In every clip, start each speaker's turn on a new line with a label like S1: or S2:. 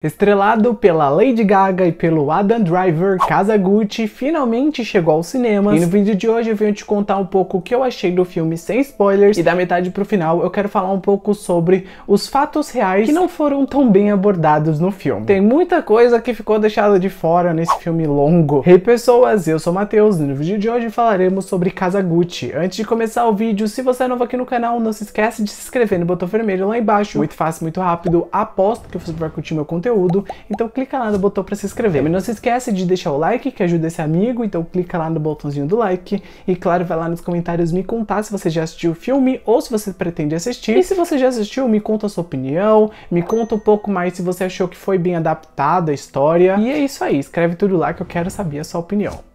S1: Estrelado pela Lady Gaga e pelo Adam Driver, Kazaguchi finalmente chegou aos cinemas. E no vídeo de hoje eu venho te contar um pouco o que eu achei do filme sem spoilers. E da metade pro final eu quero falar um pouco sobre os fatos reais que não foram tão bem abordados no filme. Tem muita coisa que ficou deixada de fora nesse filme longo. Hey pessoas, eu sou o Matheus e no vídeo de hoje falaremos sobre Kazaguchi. Antes de começar o vídeo, se você é novo aqui no canal, não se esquece de se inscrever no botão vermelho lá embaixo. Muito fácil, muito rápido, aposto que você vai curtir meu conteúdo. Então clica lá no botão para se inscrever. Mas não se esquece de deixar o like, que ajuda esse amigo. Então clica lá no botãozinho do like. E claro, vai lá nos comentários me contar se você já assistiu o filme ou se você pretende assistir. E se você já assistiu, me conta a sua opinião. Me conta um pouco mais se você achou que foi bem adaptada a história. E é isso aí, escreve tudo lá que eu quero saber a sua opinião.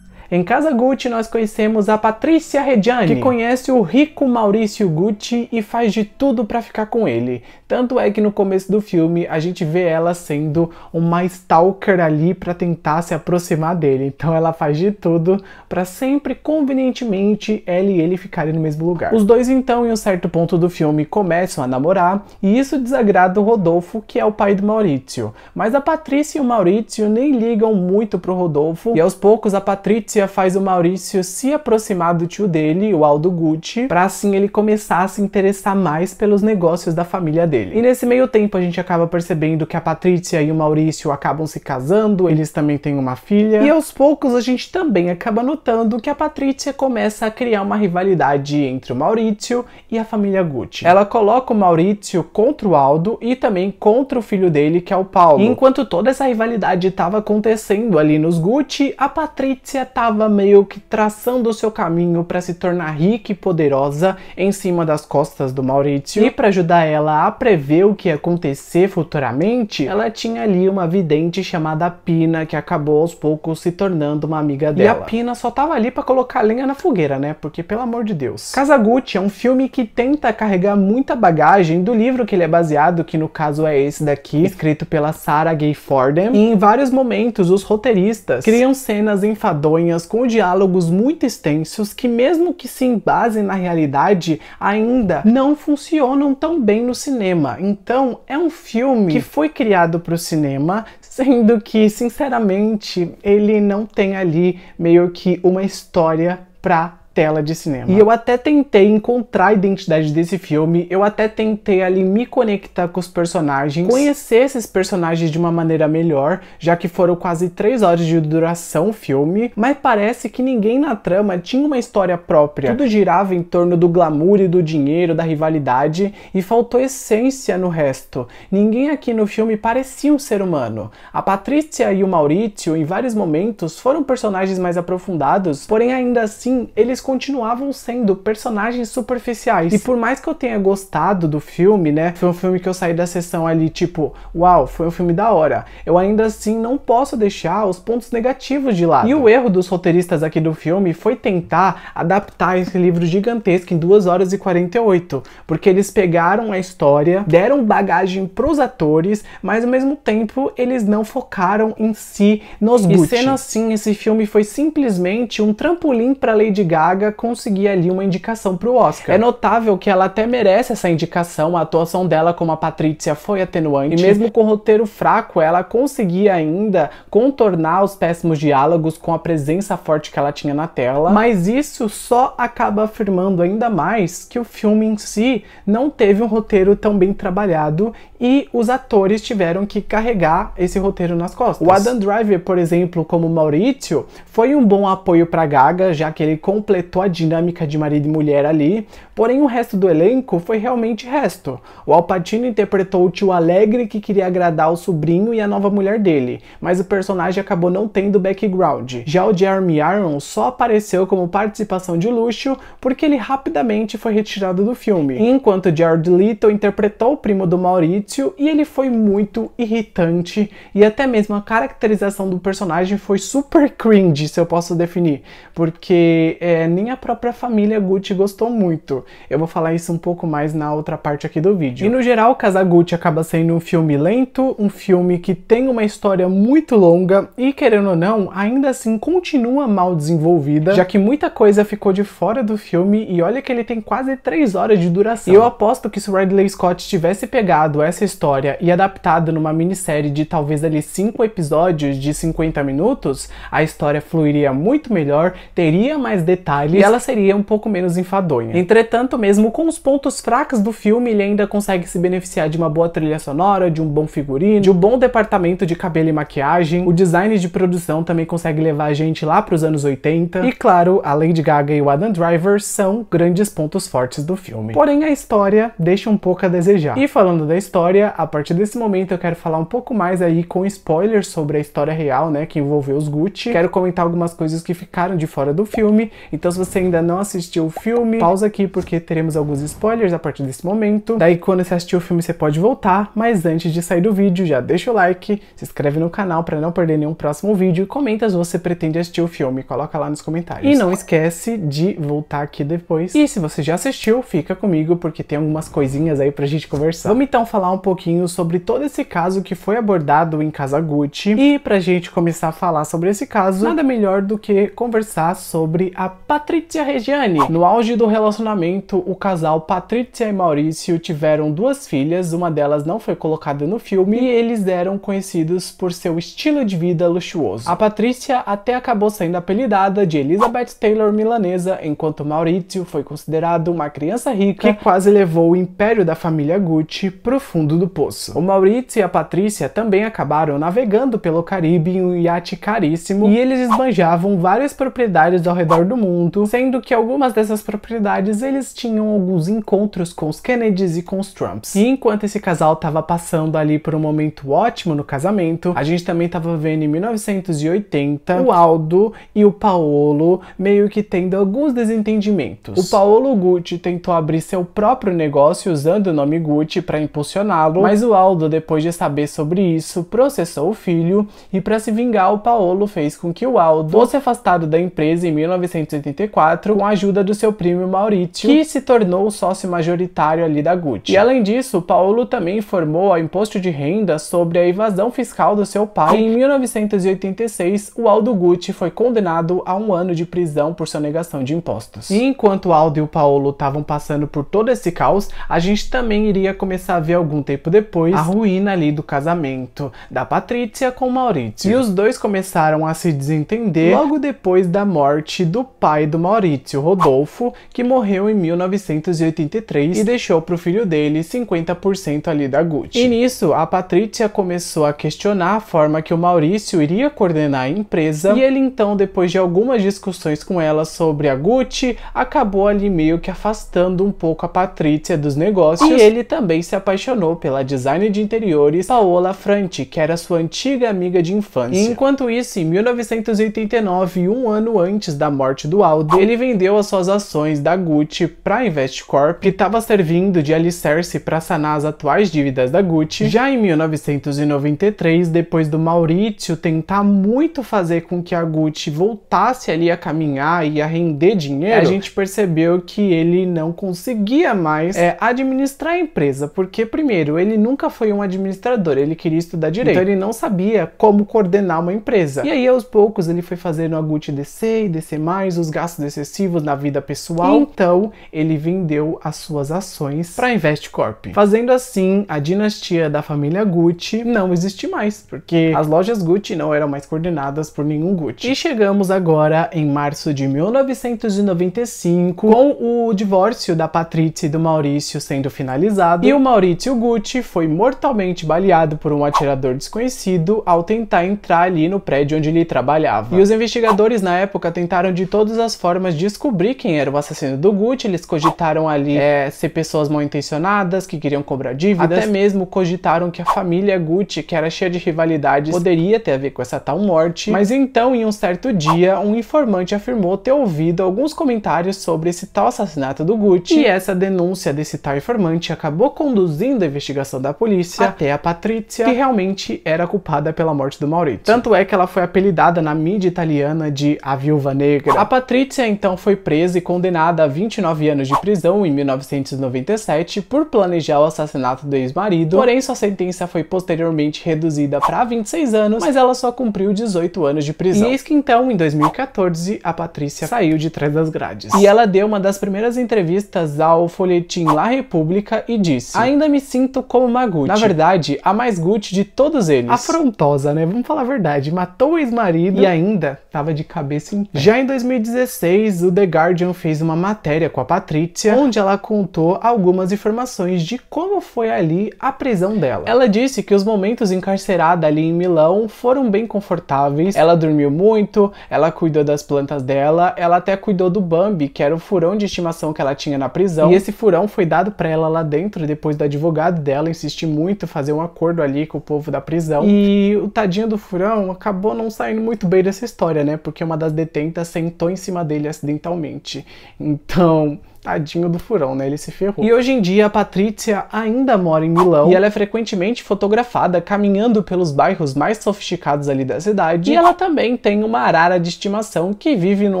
S1: Em Kazaguchi nós conhecemos a Patrícia Reggiani, que conhece o rico Maurício Gucci e faz de tudo pra ficar com ele. Tanto é que no começo do filme a gente vê ela sendo uma stalker ali pra tentar se aproximar dele. Então ela faz de tudo pra sempre, convenientemente, ela e ele ficarem no mesmo lugar. Os dois então, em um certo ponto do filme, começam a namorar e isso desagrada o Rodolfo, que é o pai do Maurício. Mas a Patrícia e o Maurício nem ligam muito pro Rodolfo e aos poucos a Patrícia faz o Maurício se aproximar do tio dele, o Aldo Gucci, para assim ele começar a se interessar mais pelos negócios da família dele. E nesse meio tempo a gente acaba percebendo que a Patrícia e o Maurício acabam se casando, eles também têm uma filha, e aos poucos a gente também acaba notando que a Patrícia começa a criar uma rivalidade entre o Maurício e a família Gucci. Ela coloca o Maurício contra o Aldo e também contra o filho dele, que é o Paulo. E enquanto toda essa rivalidade estava acontecendo ali nos Gucci, a Patrícia estava meio que traçando o seu caminho para se tornar rica e poderosa em cima das costas do Maurício. E para ajudar ela a prever o que ia acontecer futuramente, ela tinha ali uma vidente chamada Pina, que acabou aos poucos se tornando uma amiga dela. E a Pina só tava ali para colocar lenha na fogueira, né? Porque pelo amor de Deus. Kazaguchi é um filme que tenta carregar muita bagagem do livro que ele é baseado, que no caso é esse daqui, escrito pela Sarah Gay Fordham. E em vários momentos os roteiristas criam cenas enfadonhas com diálogos muito extensos que, mesmo que se embasem na realidade, ainda não funcionam tão bem no cinema. Então é um filme que foi criado para o cinema, sendo que, sinceramente, ele não tem ali meio que uma história para tela de cinema. E eu até tentei encontrar a identidade desse filme, eu até tentei ali me conectar com os personagens, conhecer esses personagens de uma maneira melhor, já que foram quase 3 horas de duração o filme, mas parece que ninguém na trama tinha uma história própria. Tudo girava em torno do glamour e do dinheiro, da rivalidade, e faltou essência no resto. Ninguém aqui no filme parecia um ser humano. A Patrícia e o Maurício, em vários momentos, foram personagens mais aprofundados, porém ainda assim, eles continuavam sendo personagens superficiais. E por mais que eu tenha gostado do filme, né, foi um filme que eu saí da sessão ali tipo, uau, foi um filme da hora, eu ainda assim não posso deixar os pontos negativos de lado. E o erro dos roteiristas aqui do filme foi tentar adaptar esse livro gigantesco em 2 horas e 48, porque eles pegaram a história, deram bagagem pros atores, mas ao mesmo tempo eles não focaram em si nos Gucci. E sendo assim, esse filme foi simplesmente um trampolim para Lady Gaga conseguir ali uma indicação pro Oscar. É notável que ela até merece essa indicação, a atuação dela como a Patrícia foi atenuante, e mesmo com o roteiro fraco, ela conseguia ainda contornar os péssimos diálogos com a presença forte que ela tinha na tela, mas isso só acaba afirmando ainda mais que o filme em si não teve um roteiro tão bem trabalhado e os atores tiveram que carregar esse roteiro nas costas. O Adam Driver, por exemplo, como Maurício, foi um bom apoio para Gaga, já que ele completou a dinâmica de marido e mulher ali, porém o resto do elenco foi realmente resto. O Al Pacino interpretou o tio alegre que queria agradar o sobrinho e a nova mulher dele, mas o personagem acabou não tendo background. Já o Jeremy Irons só apareceu como participação de luxo porque ele rapidamente foi retirado do filme, enquanto Jared Leto interpretou o primo do Maurício e ele foi muito irritante e até mesmo a caracterização do personagem foi super cringe, se eu posso definir, porque história nem a própria família Gucci gostou muito. Eu vou falar isso um pouco mais na outra parte aqui do vídeo. E no geral, Casa Gucci acaba sendo um filme lento, um filme que tem uma história muito longa e, querendo ou não, ainda assim continua mal desenvolvida, já que muita coisa ficou de fora do filme e olha que ele tem quase 3 horas de duração. E eu aposto que se o Ridley Scott tivesse pegado essa história e adaptado numa minissérie de talvez ali 5 episódios de 50 minutos, a história fluiria muito melhor, teria mais detalhes e ela seria um pouco menos enfadonha. Entretanto, mesmo com os pontos fracos do filme, ele ainda consegue se beneficiar de uma boa trilha sonora, de um bom figurino, de um bom departamento de cabelo e maquiagem. O design de produção também consegue levar a gente lá para os anos 80. E claro, a Lady Gaga e o Adam Driver são grandes pontos fortes do filme. Porém, a história deixa um pouco a desejar. E falando da história, a partir desse momento eu quero falar um pouco mais aí com spoilers sobre a história real, né, que envolveu os Gucci. Quero comentar algumas coisas que ficaram de fora do filme. Então, se você ainda não assistiu o filme, pausa aqui porque teremos alguns spoilers a partir desse momento. Daí, quando você assistir o filme, você pode voltar. Mas antes de sair do vídeo, já deixa o like, se inscreve no canal para não perder nenhum próximo vídeo e comenta se você pretende assistir o filme. Coloca lá nos comentários. E não esquece de voltar aqui depois. E se você já assistiu, fica comigo porque tem algumas coisinhas aí pra gente conversar. Vamos então falar um pouquinho sobre todo esse caso que foi abordado em Casa Gucci. E pra gente começar a falar sobre esse caso, nada melhor do que conversar sobre a Patrizia Reggiani. No auge do relacionamento, o casal Patrizia e Maurício tiveram 2 filhas, uma delas não foi colocada no filme, e eles eram conhecidos por seu estilo de vida luxuoso. A Patrizia até acabou sendo apelidada de Elizabeth Taylor milanesa, enquanto Maurício foi considerado uma criança rica que quase levou o império da família Gucci pro fundo do poço. O Maurício e a Patrizia também acabaram navegando pelo Caribe em um iate caríssimo e eles esbanjavam várias propriedades ao redor do mundo, sendo que algumas dessas propriedades eles tinham alguns encontros com os Kennedys e com os Trumps. E enquanto esse casal estava passando ali por um momento ótimo no casamento, a gente também estava vendo em 1980 o Aldo e o Paolo meio que tendo alguns desentendimentos. O Paolo Gucci tentou abrir seu próprio negócio usando o nome Gucci para impulsioná-lo, mas o Aldo, depois de saber sobre isso, processou o filho e para se vingar, o Paolo fez com que o Aldo fosse afastado da empresa em 1984 com a ajuda do seu primo Maurício, que se tornou o sócio majoritário ali da Gucci. E além disso, o Paolo também informou ao imposto de renda sobre a evasão fiscal do seu pai. E em 1986, o Aldo Gucci foi condenado a 1 ano de prisão por sonegação de impostos. E enquanto o Aldo e o Paolo estavam passando por todo esse caos, a gente também iria começar a ver algum tempo depois a ruína ali do casamento da Patrizia com o Maurício. E os dois começaram a se desentender logo depois da morte do pai do Maurício, Rodolfo, que morreu em 1983 e deixou para o filho dele 50% ali da Gucci. E nisso, a Patrizia começou a questionar a forma que o Maurício iria coordenar a empresa e ele então, depois de algumas discussões com ela sobre a Gucci, acabou ali meio que afastando um pouco a Patrizia dos negócios e ele também se apaixonou pela designer de interiores Paola Franti, que era sua antiga amiga de infância. E enquanto isso, em 1989, 1 ano antes da morte do Aldo, ele vendeu as suas ações da Gucci para a Investcorp, que estava servindo de alicerce para sanar as atuais dívidas da Gucci. Já em 1993, depois do Maurício tentar muito fazer com que a Gucci voltasse ali a caminhar e a render dinheiro, a gente percebeu que ele não conseguia mais administrar a empresa, porque primeiro, ele nunca foi um administrador, ele queria estudar direito, então ele não sabia como coordenar uma empresa. E aí aos poucos ele foi fazendo a Gucci descer e descer mais, os gastos excessivos na vida pessoal, então ele vendeu as suas ações para a Investcorp. Fazendo assim, a dinastia da família Gucci não existe mais, porque as lojas Gucci não eram mais coordenadas por nenhum Gucci. E chegamos agora em março de 1995, com o divórcio da Patrizia e do Maurício sendo finalizado, e o Maurício Gucci foi mortalmente baleado por um atirador desconhecido ao tentar entrar ali no prédio onde ele trabalhava. E os investigadores na época tentaram de todas as formas descobrir quem era o assassino do Gucci. Eles cogitaram ali ser pessoas mal intencionadas que queriam cobrar dívidas, até mesmo cogitaram que a família Gucci, que era cheia de rivalidades, poderia ter a ver com essa tal morte. Mas então, em um certo dia, um informante afirmou ter ouvido alguns comentários sobre esse tal assassinato do Gucci, e essa denúncia desse tal informante acabou conduzindo a investigação da polícia até a Patrizia, que realmente era culpada pela morte do Maurício. Tanto é que ela foi apelidada na mídia italiana de a Viúva Negra. A Patrizia Patrícia então foi presa e condenada a 29 anos de prisão em 1997 por planejar o assassinato do ex-marido, porém sua sentença foi posteriormente reduzida para 26 anos, mas ela só cumpriu 18 anos de prisão. E eis que então, em 2014, a Patrícia saiu de trás das grades. E ela deu uma das primeiras entrevistas ao folhetim La República e disse: "Ainda me sinto como uma Gucci. Na verdade, a mais Gucci de todos eles." Afrontosa, né? Vamos falar a verdade. Matou o ex-marido e ainda tava de cabeça em pé. Já em 2016, o The Guardian fez uma matéria com a Patrícia, onde ela contou algumas informações de como foi ali a prisão dela. Ela disse que os momentos encarcerada ali em Milão foram bem confortáveis. Ela dormiu muito, ela cuidou das plantas dela, ela até cuidou do Bambi, que era o furão de estimação que ela tinha na prisão. E esse furão foi dado pra ela lá dentro, depois do advogado dela insistir muito em fazer um acordo ali com o povo da prisão. E o tadinho do furão acabou não saindo muito bem dessa história, né? Porque uma das detentas sentou em cima dele acidentalmente. Então, tadinho do furão, né? Ele se ferrou. E hoje em dia a Patrícia ainda mora em Milão e ela é frequentemente fotografada caminhando pelos bairros mais sofisticados ali da cidade. E ela também tem uma arara de estimação que vive no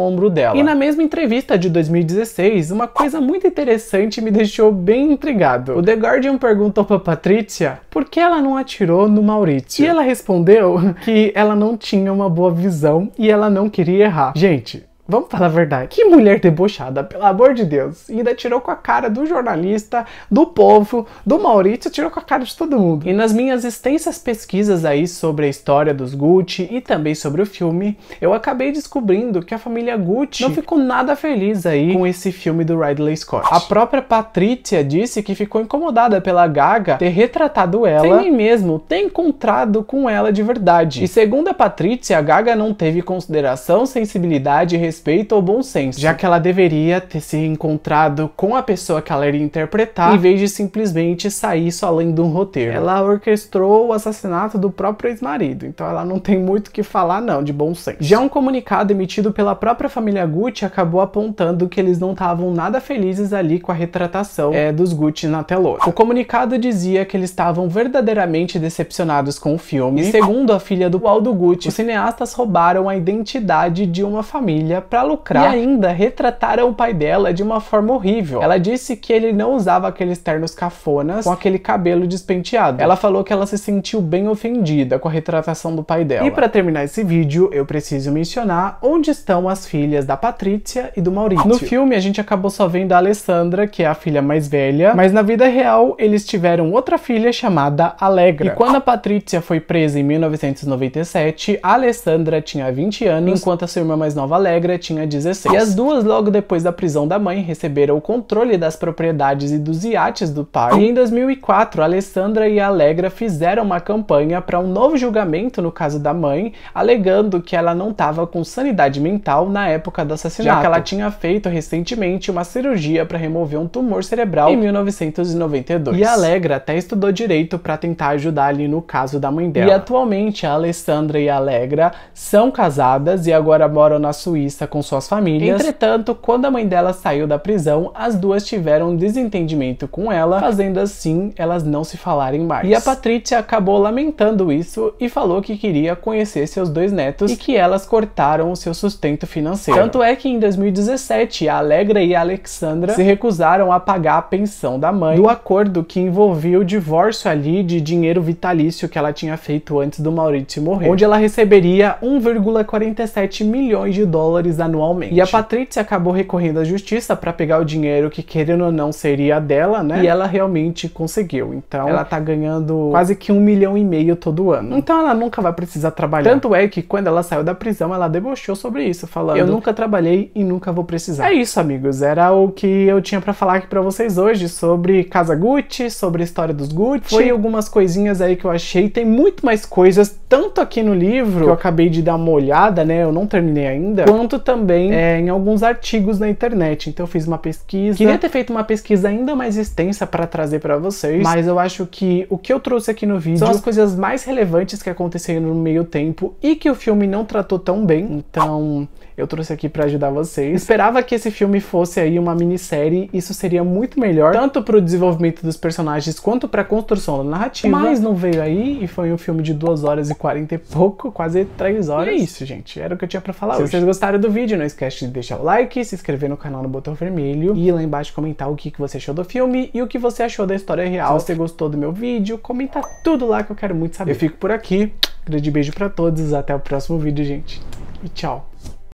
S1: ombro dela. E na mesma entrevista de 2016, uma coisa muito interessante me deixou bem intrigado. O The Guardian perguntou pra Patrícia por que ela não atirou no Maurício. E ela respondeu que ela não tinha uma boa visão e ela não queria errar. Gente, vamos falar a verdade. Que mulher debochada, pelo amor de Deus. E ainda tirou com a cara do jornalista, do povo, do Maurício, tirou com a cara de todo mundo. E nas minhas extensas pesquisas aí sobre a história dos Gucci e também sobre o filme, eu acabei descobrindo que a família Gucci não ficou nada feliz aí com esse filme do Ridley Scott. A própria Patrícia disse que ficou incomodada pela Gaga ter retratado ela sem nem mesmo ter encontrado com ela de verdade. E segundo a Patrícia, a Gaga não teve consideração, sensibilidade e respeito ou bom senso, já que ela deveria ter se encontrado com a pessoa que ela iria interpretar, em vez de simplesmente sair só lendo um roteiro. Ela orquestrou o assassinato do próprio ex-marido, então ela não tem muito o que falar não, de bom senso. Já um comunicado emitido pela própria família Gucci acabou apontando que eles não estavam nada felizes ali com a retratação dos Gucci na telona. O comunicado dizia que eles estavam verdadeiramente decepcionados com o filme, e segundo a filha do Aldo Gucci, os cineastas roubaram a identidade de uma família pra lucrar e ainda retrataram o pai dela de uma forma horrível. Ela disse que ele não usava aqueles ternos cafonas com aquele cabelo despenteado. Ela falou que ela se sentiu bem ofendida com a retratação do pai dela. E pra terminar esse vídeo, eu preciso mencionar onde estão as filhas da Patrícia e do Maurício. No filme, a gente acabou só vendo a Alessandra, que é a filha mais velha, mas na vida real, eles tiveram outra filha chamada Allegra. E quando a Patrícia foi presa em 1997, a Alessandra tinha 20 anos, enquanto a sua irmã mais nova, Allegra, tinha 16. E as duas, logo depois da prisão da mãe, receberam o controle das propriedades e dos iates do pai. E em 2004, a Alessandra e a Allegra fizeram uma campanha para um novo julgamento no caso da mãe, alegando que ela não estava com sanidade mental na época do assassinato, já que ela tinha feito recentemente uma cirurgia para remover um tumor cerebral em 1992. E a Allegra até estudou direito para tentar ajudar ali no caso da mãe dela. E atualmente a Alessandra e a Allegra são casadas e agora moram na Suíça com suas famílias. Entretanto, quando a mãe dela saiu da prisão, as duas tiveram um desentendimento com ela, fazendo assim elas não se falarem mais. E a Patrícia acabou lamentando isso e falou que queria conhecer seus dois netos e que elas cortaram o seu sustento financeiro. Tanto é que em 2017, a Allegra e a Alexandra se recusaram a pagar a pensão da mãe do acordo que envolvia o divórcio ali de dinheiro vitalício que ela tinha feito antes do Maurício morrer, onde ela receberia 1,47 milhões de dólares anualmente. E a Patrícia acabou recorrendo à justiça para pegar o dinheiro que, querendo ou não, seria dela, né? E ela realmente conseguiu. Então, ela tá ganhando quase que 1,5 milhão todo ano. Então, ela nunca vai precisar trabalhar. Tanto é que, quando ela saiu da prisão, ela debochou sobre isso, falando: eu nunca trabalhei e nunca vou precisar. É isso, amigos. Era o que eu tinha pra falar aqui pra vocês hoje sobre Casa Gucci, sobre a história dos Gucci. Foi algumas coisinhas aí que eu achei. Tem muito mais coisas, tanto aqui no livro, que eu acabei de dar uma olhada, né? Eu não terminei ainda, quanto também em alguns artigos na internet. Então eu fiz uma pesquisa. Queria ter feito uma pesquisa ainda mais extensa para trazer para vocês, mas eu acho que o que eu trouxe aqui no vídeo são as coisas mais relevantes que aconteceram no meio tempo e que o filme não tratou tão bem. Então eu trouxe aqui para ajudar vocês. Esperava que esse filme fosse aí uma minissérie, isso seria muito melhor, tanto para o desenvolvimento dos personagens quanto para a construção da narrativa, mas não veio aí e foi um filme de 2 horas e 40 e pouco, quase 3 horas. E é isso, gente, era o que eu tinha para falar hoje. Se vocês gostaram do do vídeo, não esquece de deixar o like, se inscrever no canal no botão vermelho e ir lá embaixo comentar o que você achou do filme e o que você achou da história real. Se você gostou do meu vídeo, comenta tudo lá que eu quero muito saber. Eu fico por aqui, grande beijo pra todos, até o próximo vídeo, gente, e tchau!